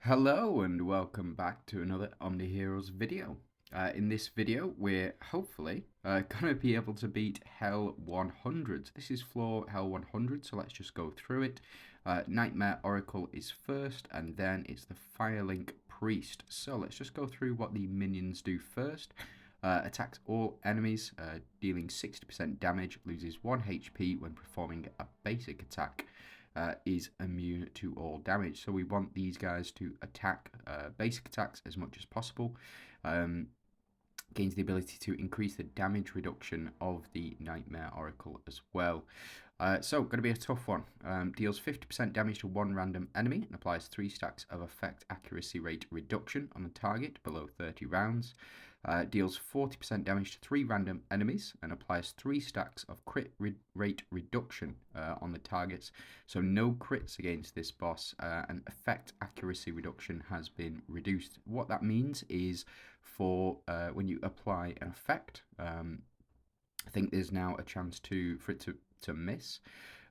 Hello and welcome back to another OmniHeroes video. In this video, we're hopefully going to be able to beat Hell 100. This is floor Hell 100, so let's just go through it. Nightmare Oracle is first, and then it's the Firelink Priest. So let's just go through what the minions do first. Attacks all enemies, dealing 60% damage, loses 1 HP when performing a basic attack. Is immune to all damage. So we want these guys to attack basic attacks as much as possible. Gains the ability to increase the damage reduction of the Nightmare Oracle as well. So, going to be a tough one. Deals 50% damage to one random enemy and applies 3 stacks of effect accuracy rate reduction on the target below 30 rounds. Deals 40% damage to 3 random enemies and applies 3 stacks of crit rate reduction on the targets. So no crits against this boss, and effect accuracy reduction has been reduced. What that means is for when you apply an effect, I think there's now a chance for it to miss.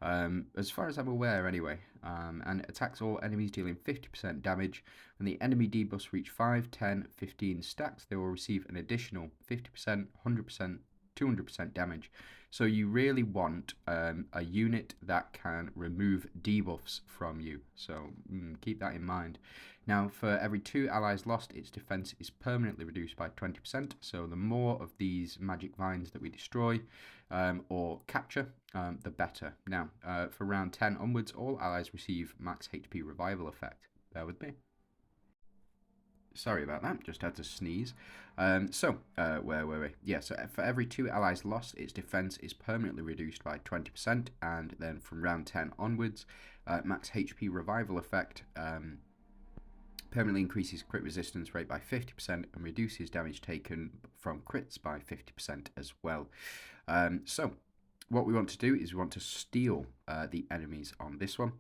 As far as I'm aware anyway, and attacks all enemies dealing 50% damage. When the enemy debuffs reach 5, 10, 15 stacks, they will receive an additional 50%, 100%, 200% damage. So you really want a unit that can remove debuffs from you. So keep that in mind. Now, for every 2 allies lost, its defense is permanently reduced by 20%. So the more of these magic vines that we destroy or capture, the better. Now, for round 10 onwards, all allies receive max HP revival effect. Bear with me. Sorry about that, just had to sneeze. Where were we? Yeah, so for every 2 allies lost, its defense is permanently reduced by 20%, and then from round 10 onwards, max HP revival effect permanently increases crit resistance rate by 50% and reduces damage taken from crits by 50% as well. So, what we want to do is we want to steal the enemies on this one.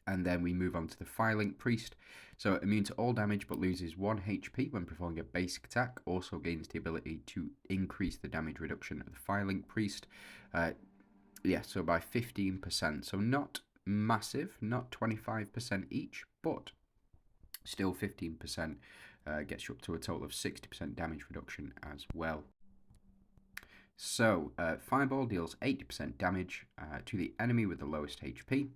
And then we move on to the Firelink Priest. So immune to all damage but loses 1 HP when performing a basic attack. Also gains the ability to increase the damage reduction of the Firelink Priest. So by 15%. So not massive, not 25% each, but still 15% gets you up to a total of 60% damage reduction as well. So, Fireball deals 80% damage to the enemy with the lowest HP.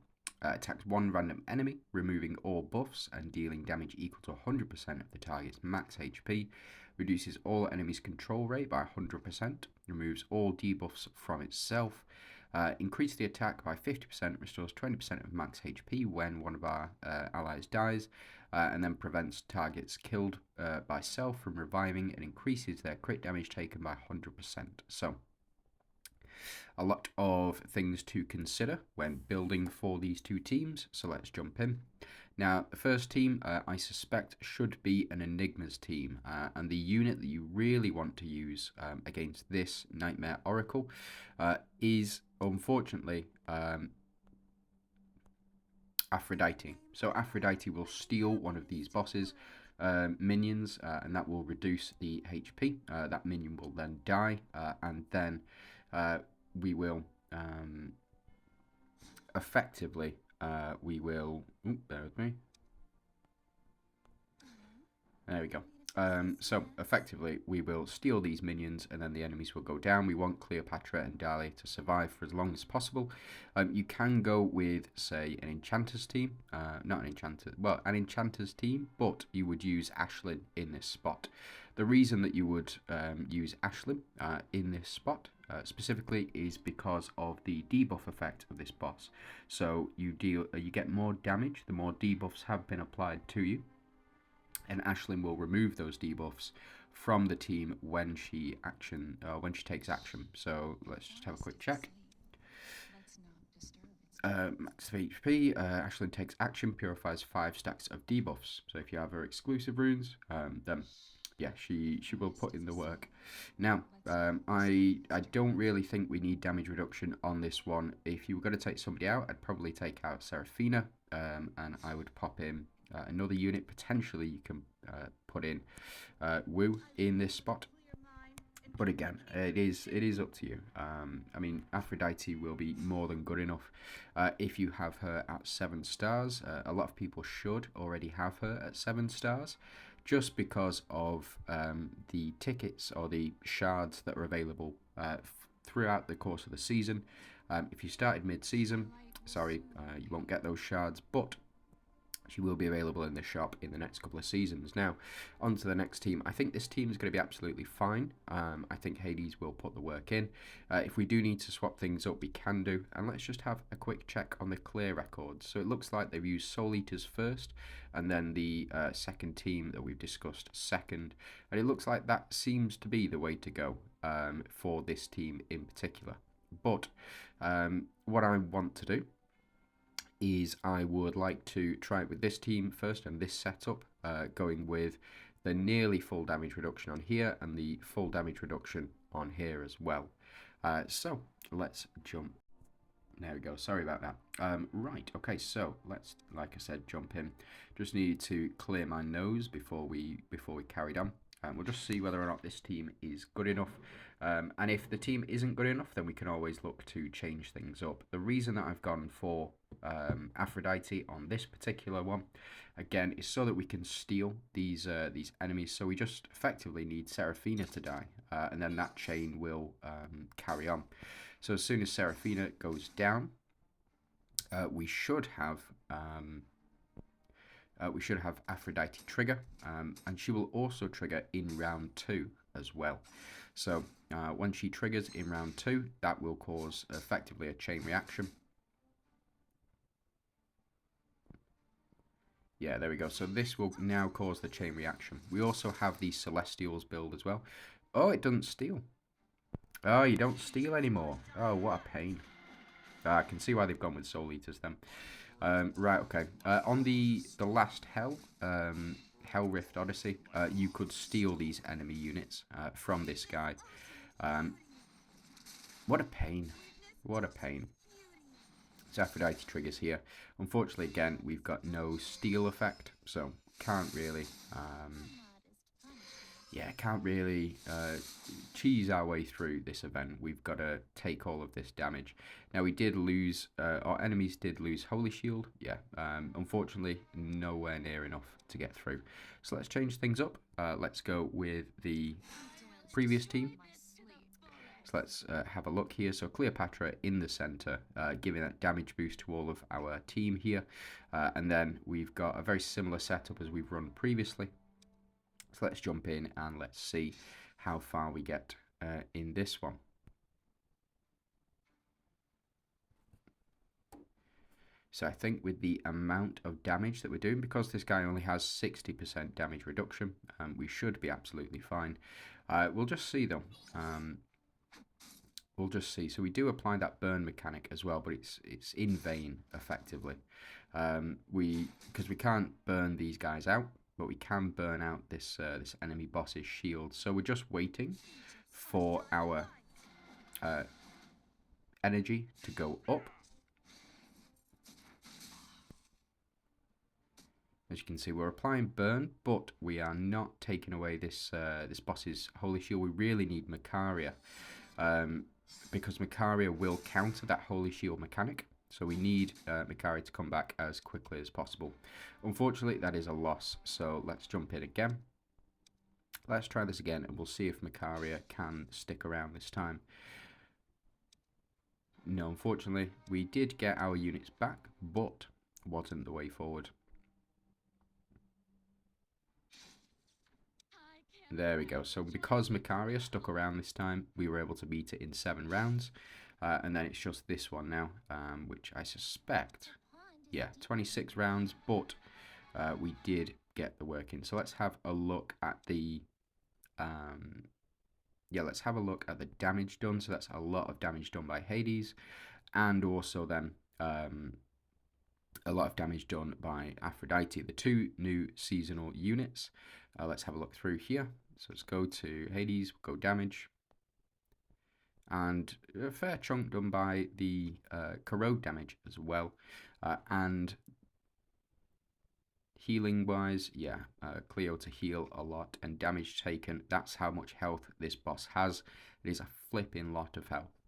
Attacks one random enemy, removing all buffs and dealing damage equal to 100% of the target's max HP. Reduces all enemies' control rate by 100%. Removes all debuffs from itself. Increase the attack by 50%, restores 20% of max HP when one of our allies dies, and then prevents targets killed by self from reviving and increases their crit damage taken by 100%. So, a lot of things to consider when building for these two teams, so let's jump in. Now, the first team, I suspect, should be an Enigma's team, and the unit that you really want to use against this Nightmare Oracle is, unfortunately, Aphrodite. So Aphrodite will steal one of these bosses' minions, and that will reduce the HP. That minion will then die, and then we will effectively bear with me. There we go. So effectively, we will steal these minions, and then the enemies will go down. We want Cleopatra and Dali to survive for as long as possible. You can go with, say, an Enchanter's team. Not an Enchanter, well, an Enchanter's team, but you would use Ashlyn in this spot. The reason that you would use Ashlyn in this spot specifically is because of the debuff effect of this boss. So you get more damage the more debuffs have been applied to you. And Ashlyn will remove those debuffs from the team when she takes action. So let's just have a quick check. Max of HP. Ashlyn takes action, purifies 5 stacks of debuffs. So if you have her exclusive runes, then yeah, she will put in the work. Now, I don't really think we need damage reduction on this one. If you were going to take somebody out, I'd probably take out Seraphina, and I would pop in another unit. Potentially you can put in Wu in this spot. But again, it is up to you. I mean, Aphrodite will be more than good enough if you have her at 7 stars. A lot of people should already have her at 7 stars, just because of the tickets or the shards that are available throughout the course of the season. If you started mid-season, sorry, you won't get those shards, but she will be available in the shop in the next couple of seasons. Now, on to the next team. I think this team is going to be absolutely fine. I think Hades will put the work in. If we do need to swap things up, we can do. And let's just have a quick check on the clear records. So it looks like they've used Soul Eaters first, and then the second team that we've discussed second. And it looks like that seems to be the way to go for this team in particular. But what I want to do is I would like to try it with this team first and this setup, going with the nearly full damage reduction on here and the full damage reduction on here as well. So let's jump. There we go. Sorry about that. Right. Okay. So let's, like I said, jump in. Just needed to clear my nose before we carried on. We'll just see whether or not this team is good enough. And if the team isn't good enough, then we can always look to change things up. The reason that I've gone for Aphrodite on this particular one, again, is so that we can steal these enemies. So we just effectively need Seraphina to die, and then that chain will carry on. So as soon as Seraphina goes down, we should have Aphrodite trigger, and she will also trigger in round 2 as well. So when she triggers in round 2, that will cause effectively a chain reaction. Yeah, there we go. So this will now cause the chain reaction. We also have the Celestials build as well. Oh, it doesn't steal. Oh, you don't steal anymore. Oh, what a pain. I can see why they've gone with Soul Eaters then. Right, okay. On the last Hell Rift Odyssey, you could steal these enemy units from this guy. What a pain. What a pain. So Aphrodite triggers here. Unfortunately, again, we've got no steal effect, so can't really cheese our way through this event. We've got to take all of this damage. Now, we did lose, our enemies did lose Holy Shield. Yeah, unfortunately, nowhere near enough to get through. So let's change things up. Let's go with the previous team. So let's have a look here. So Cleopatra in the center, giving that damage boost to all of our team here. And then we've got a very similar setup as we've run previously. So let's jump in and let's see how far we get in this one. So I think with the amount of damage that we're doing, because this guy only has 60% damage reduction, we should be absolutely fine. We'll just see though. We'll just see. So we do apply that burn mechanic as well, but it's in vain effectively. Because we can't burn these guys out, but we can burn out this this enemy boss's shield. So we're just waiting for our energy to go up. As you can see, we're applying burn, but we are not taking away this this boss's holy shield. We really need Macaria, because Macaria will counter that holy shield mechanic. So we need Macaria to come back as quickly as possible. Unfortunately, that is a loss. So let's jump in again. Let's try this again, and we'll see if Macaria can stick around this time. No, unfortunately, we did get our units back, but wasn't the way forward. There we go. So because Macaria stuck around this time, we were able to beat it in 7 rounds. And then it's just this one now, which I suspect, yeah, 26 rounds, but we did get the work in. So let's have a look at the, let's have a look at the damage done. So that's a lot of damage done by Hades, and also then a lot of damage done by Aphrodite, the 2 new seasonal units. Let's have a look through here. So let's go to Hades, go damage. And a fair chunk done by the corrode damage as well. And Healing wise, yeah, Cleo to heal a lot, and damage taken, that's how much health this boss has. It is a flipping lot of health.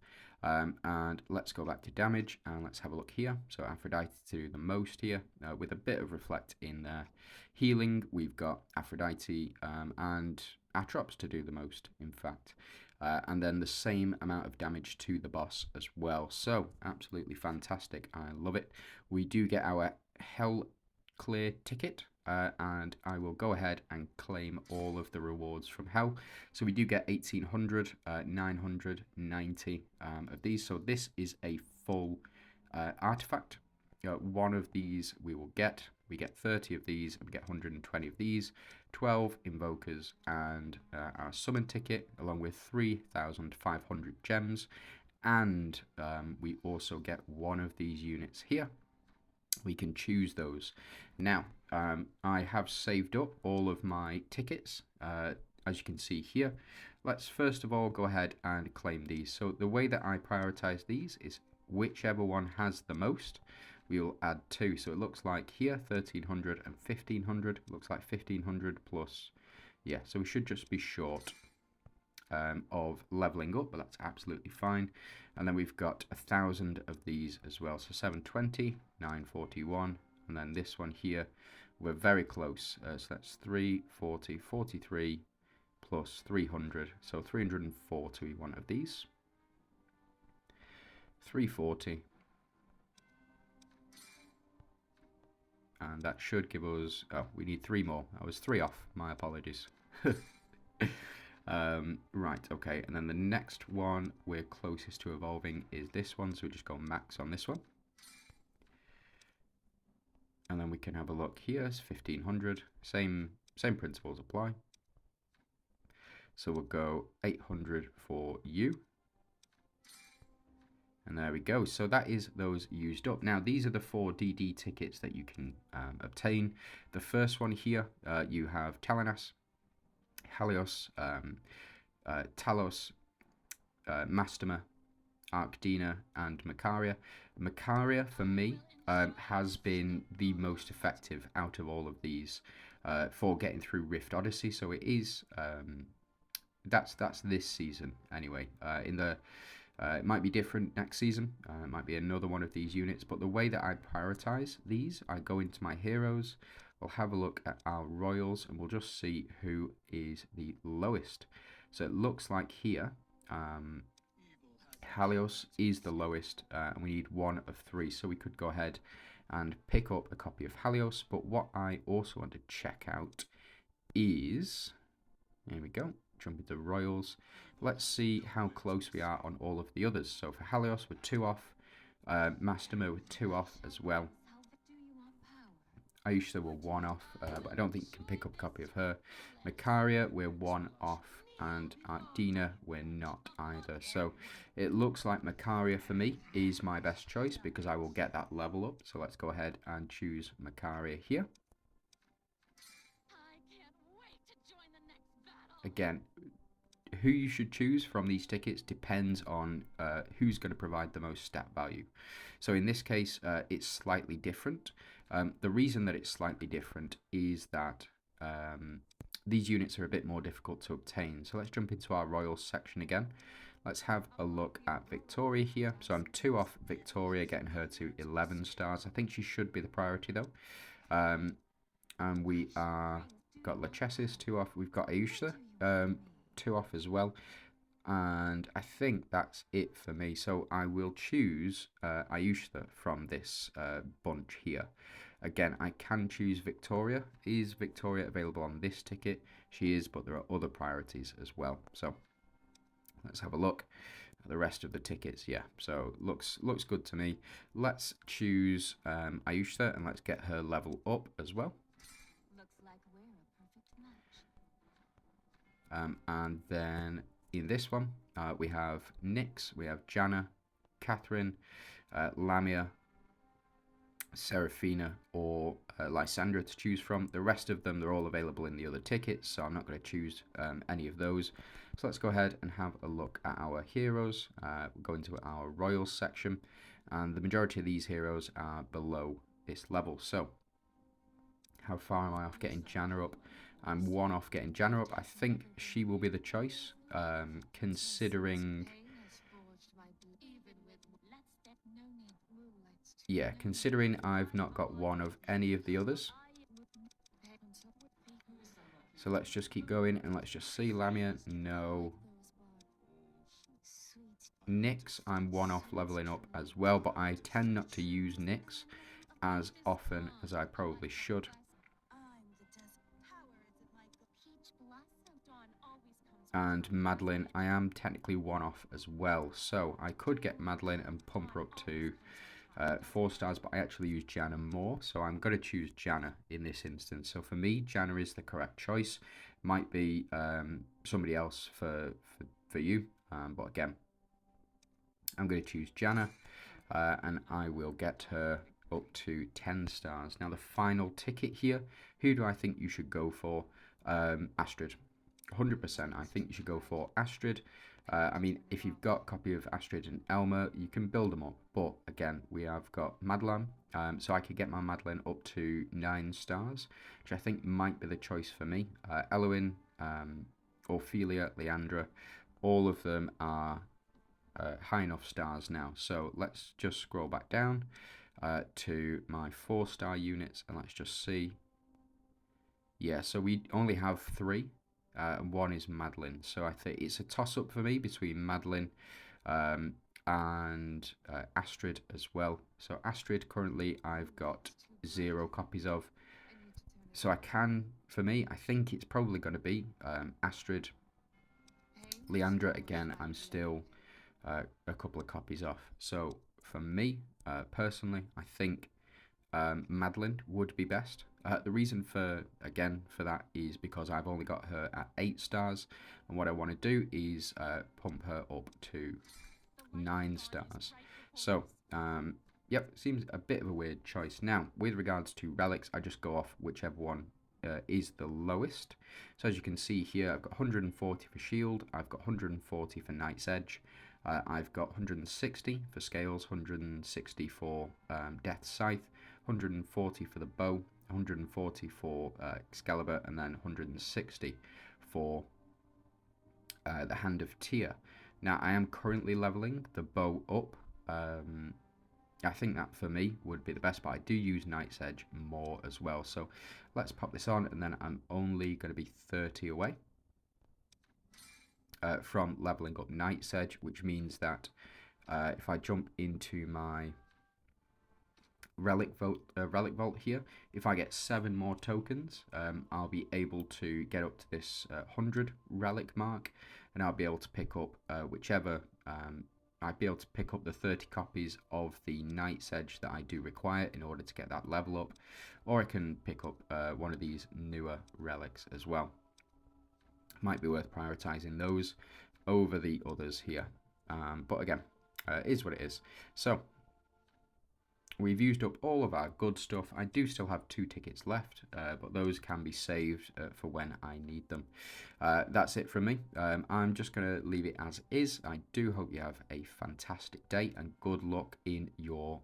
And let's go back to damage and let's have a look here. So Aphrodite to do the most here, with a bit of reflect in there. Healing, we've got Aphrodite and Atrops to do the most, in fact. And then the same amount of damage to the boss as well. So absolutely fantastic. I love it. We do get our Hell Clear ticket, and I will go ahead and claim all of the rewards from Hell. So we do get 1800, 990 of these. So this is a full artifact. One of these we will get. We get 30 of these, and we get 120 of these, 12 invokers, and our summon ticket, along with 3,500 gems. And we also get one of these units here. We can choose those. Now, I have saved up all of my tickets, as you can see here. Let's first of all go ahead and claim these. So the way that I prioritize these is whichever one has the most, we will add 2. So it looks like here 1300 and 1500. It looks like 1500 plus, yeah, so we should just be short of leveling up, but that's absolutely fine. And then we've got 1,000 of these as well, so 720, 941, and then this one here, we're very close. So that's 340, 43 plus 300, so 340 one of these, 340, and that should give us, oh, we need 3 more. I was 3 off, my apologies. Right, okay, and then the next one we're closest to evolving is this one, so we just go max on this one. And then we can have a look here, it's 1500, same principles apply. So we'll go 800 for you. And there we go, so that is those used up. Now these are the 4 DD tickets that you can obtain. The first one here, you have Telenas, Helios, Talos, Mastema, Arcdina, and Macaria. Macaria, for me, has been the most effective out of all of these for getting through Rift Odyssey. So it is, that's this season anyway. It might be different next season. It might be another one of these units. But the way that I prioritize these, I go into my heroes. We'll have a look at our royals, and we'll just see who is the lowest. So it looks like here, Helios is the lowest, and we need 1 of 3. So we could go ahead and pick up a copy of Helios. But what I also want to check out is, here we go, jump into royals. Let's see how close we are on all of the others. So for Helios, we're 2 off. Mastema, we're 2 off as well. Aisha, we're 1 off, but I don't think you can pick up a copy of her. Macaria, we're 1 off, and Arcdina, we're not either. So it looks like Macaria for me is my best choice because I will get that level up. So let's go ahead and choose Macaria here. Again, who you should choose from these tickets depends on who's going to provide the most stat value. So in this case, it's slightly different. The reason that it's slightly different is that these units are a bit more difficult to obtain. So let's jump into our Royals section again. Let's have a look at Victoria here. So I'm 2 off Victoria, getting her to 11 stars. I think she should be the priority though. And we are got Lachesis 2 off. We've got Ayusha 2 off as well. And I think that's it for me. So I will choose Ayusha from this bunch here. Again, I can choose Victoria. Is Victoria available on this ticket? She is, but there are other priorities as well. So let's have a look at the rest of the tickets. Yeah, so looks good to me. Let's choose Ayusha and let's get her level up as well. Looks like we're a perfect match. And then in this one, we have Nyx, we have Janna, Catherine, Lamia, Seraphina, or Lysandra to choose from. The rest of them, they're all available in the other tickets, so I'm not going to choose any of those. So let's go ahead and have a look at our heroes. We'll go into our royals section, and the majority of these heroes are below this level. So How far am I off getting Janna up? I'm 1 off getting Janna up. I think she will be the choice, considering... Yeah, considering I've not got 1 of any of the others. So let's just keep going and let's just see. Lamia, no. Nyx, I'm 1 off leveling up as well, but I tend not to use Nyx as often as I probably should. And Madeline, I am technically 1 off as well, so I could get Madeline and pump her up to 4 stars, but I actually use Janna more, so I'm going to choose Janna in this instance. So for me, Janna is the correct choice. Might be somebody else for you, but again, I'm going to choose Janna, and I will get her up to 10 stars. Now the final ticket here, who do I think you should go for? Astrid. 100%, I think you should go for Astrid. I mean, if you've got a copy of Astrid and Elmer, you can build them up. But again, we have got Madeline, so I could get my Madeline up to 9 stars, which I think might be the choice for me. Eloin, Ophelia, Leandra, all of them are high enough stars now. So let's just scroll back down to my 4-star units, and let's just see. Yeah, so we only have 3. And 1 is Madeline. So I think it's a toss-up for me between Madeline and Astrid as well. So Astrid, currently, I've got 0 copies of. So I can, for me, I think it's probably going to be Astrid. Leandra, again, I'm still a couple of copies off. So for me, personally, I think Madeline would be best. The reason for that is because I've only got her at 8 stars, and what I want to do is pump her up to 9 stars. So yep, seems a bit of a weird choice. Now with regards to relics, I just go off whichever one is the lowest. So as you can see here, I've got 140 for shield, I've got 140 for Knight's Edge, I've got 160 for scales, 160 for Death's Scythe, 140 for the bow, 140 for Excalibur, and then 160 for the Hand of Tyr. Now I am currently leveling the bow up. I think that for me would be the best, but I do use Knight's Edge more as well. So let's pop this on, and then I'm only going to be 30 away from leveling up Knight's Edge, which means that if I jump into my relic vault here, if I get 7 more tokens, I'll be able to get up to this 100 relic mark, and I'll be able to pick up whichever I'd be able to pick up the 30 copies of the Knight's Edge that I do require in order to get that level up, or I can pick up one of these newer relics as well. Might be worth prioritizing those over the others here, but again, it is what it is. So we've used up all of our good stuff. I do still have 2 tickets left, but those can be saved for when I need them. That's it from me. I'm just going to leave it as is. I do hope you have a fantastic day, and good luck in your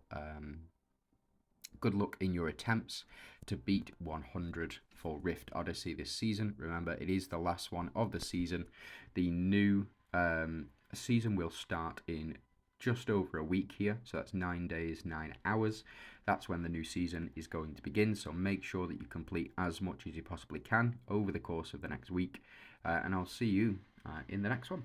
attempts to beat 100 for Rift Odyssey this season. Remember, it is the last one of the season. The new season will start in just over a week here, so that's 9 days, 9 hours. That's when the new season is going to begin, so make sure that you complete as much as you possibly can over the course of the next week, and I'll see you in the next one.